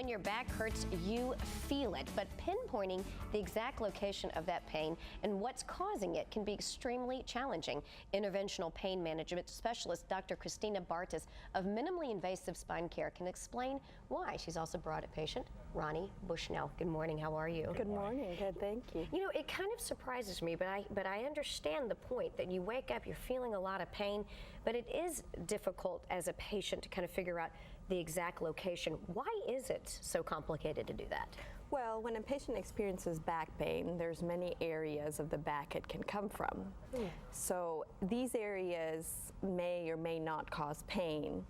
When your back hurts, you feel it, but pinpointing the exact location of that pain and what's causing it can be extremely challenging. Interventional pain management specialist Dr. Christina Bartis of Minimally Invasive SpineCARE can explain why. She's also brought a patient, Ronnie Bushnell. Good morning, how are you? Good morning, good, thank you. You know, it kind of surprises me, but I understand the point that you wake up, you're feeling a lot of pain, but it is difficult as a patient to kind of figure out the exact location. Why is it so complicated to do that? Well, when a patient experiences back pain, there's many areas of the back it can come from. So these areas may or may not cause pain.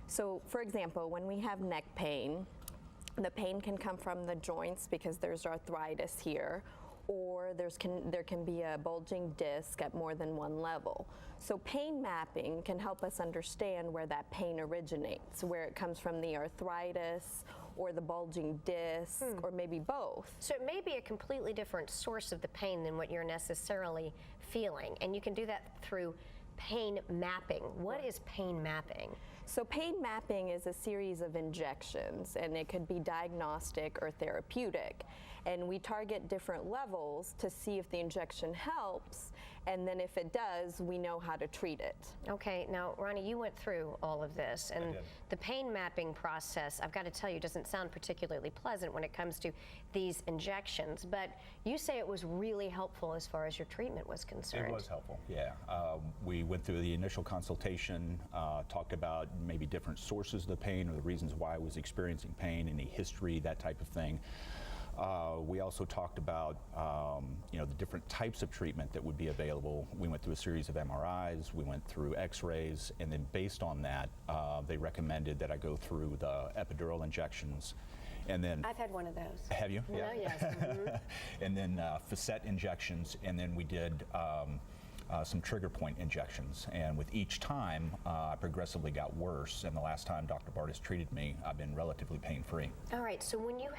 So for example, when we have neck pain, the pain can come from the joints because there's arthritis here, or there can be a bulging disc at more than one level. So pain mapping can help us understand where that pain originates, where it comes from, the arthritis or the bulging disc, or maybe both. So it may be a completely different source of the pain than what you're necessarily feeling, and you can do that through pain mapping. What is pain mapping? So pain mapping is a series of injections, and it could be diagnostic or therapeutic. And we target different levels to see if the injection helps, and then if it does, we know how to treat it. Okay, now Ronnie, you went through all of this, and the pain mapping process, I've got to tell you, doesn't sound particularly pleasant when it comes to these injections, but you say it was really helpful as far as your treatment was concerned. It was helpful, yeah. We went through the initial consultation, talked about maybe different sources of the pain or the reasons why I was experiencing pain, any history, that type of thing. We also talked about the different types of treatment that would be available. We went through a series of MRIs, we went through x-rays, and then based on that, they recommended that I go through the epidural injections. And then I've had one of those. Have you? No, yes. And then facet injections, and then we did some trigger point injections, and with each time I progressively got worse, and the last time Dr. Bartis treated me, I've been relatively pain-free. All right, so when you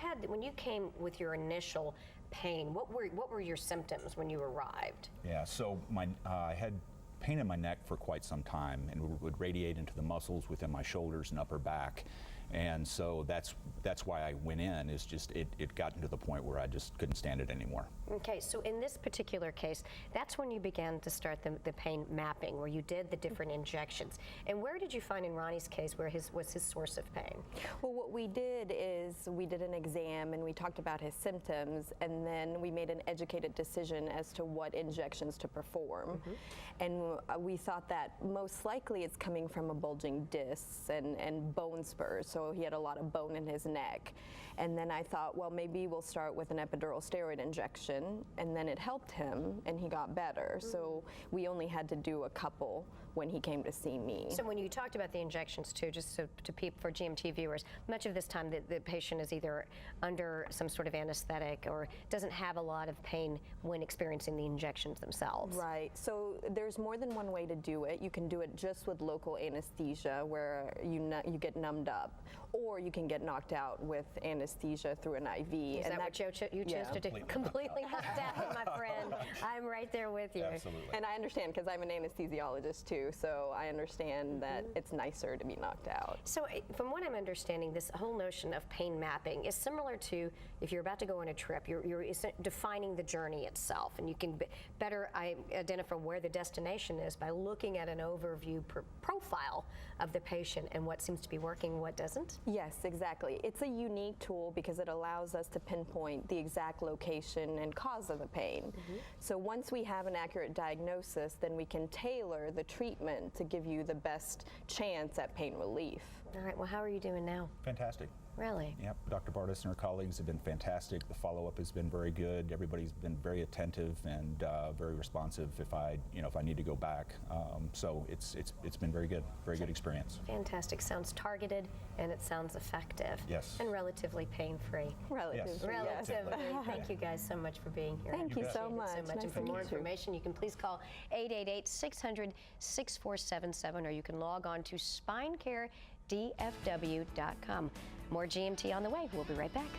came with your initial pain, what were your symptoms when you arrived? Yeah, so I had pain in my neck for quite some time, and it would radiate into the muscles within my shoulders and upper back. And so that's why I went in, is just it got to the point where I just couldn't stand it anymore. Okay, so in this particular case, that's when you began to start the pain mapping, where you did the different injections. And where did you find in Ronnie's case where was his source of pain? Well, what we did is we did an exam and we talked about his symptoms, and then we made an educated decision as to what injections to perform. And we thought that most likely it's coming from a bulging disc and bone spurs. So he had a lot of bone in his neck. And then I thought, well, maybe we'll start with an epidural steroid injection, and then it helped him and he got better. So we only had to do a couple when he came to see me. So when you talked about the injections too, just to peep for GMT viewers, much of this time the patient is either under some sort of anesthetic or doesn't have a lot of pain when experiencing the injections themselves. Right, so there's more than one way to do it. You can do it just with local anesthesia, where you get numbed up, or you can get knocked out with anesthesia through an IV. Is that what you chose to do? Completely knocked out, my friend. I'm right there with you. Absolutely. And I understand, because I'm an anesthesiologist too, so I understand that it's nicer to be knocked out. So from what I'm understanding, this whole notion of pain mapping is similar to if you're about to go on a trip, you're defining the journey itself, and you can better identify where the destination is by looking at an overview profile of the patient and what seems to be working, what doesn't? Yes, exactly. It's a unique tool because it allows us to pinpoint the exact location and cause of the pain. So once we have an accurate diagnosis, then we can tailor the treatment to give you the best chance at pain relief. All right, well, how are you doing now? Fantastic. Really? Yep, Dr. Bartis and her colleagues have been fantastic. The follow-up has been very good. Everybody's been very attentive and very responsive if I need to go back. So it's been very good experience. Fantastic. Sounds targeted and it sounds effective. Yes. And relatively pain-free. Relatively. Yes. Relatively. Thank you guys so much for being here. Thank you so much. And for more information, you can please call 888-600-6477, or you can log on to SpineCAREDFW.com. More GMT on the way. We'll be right back.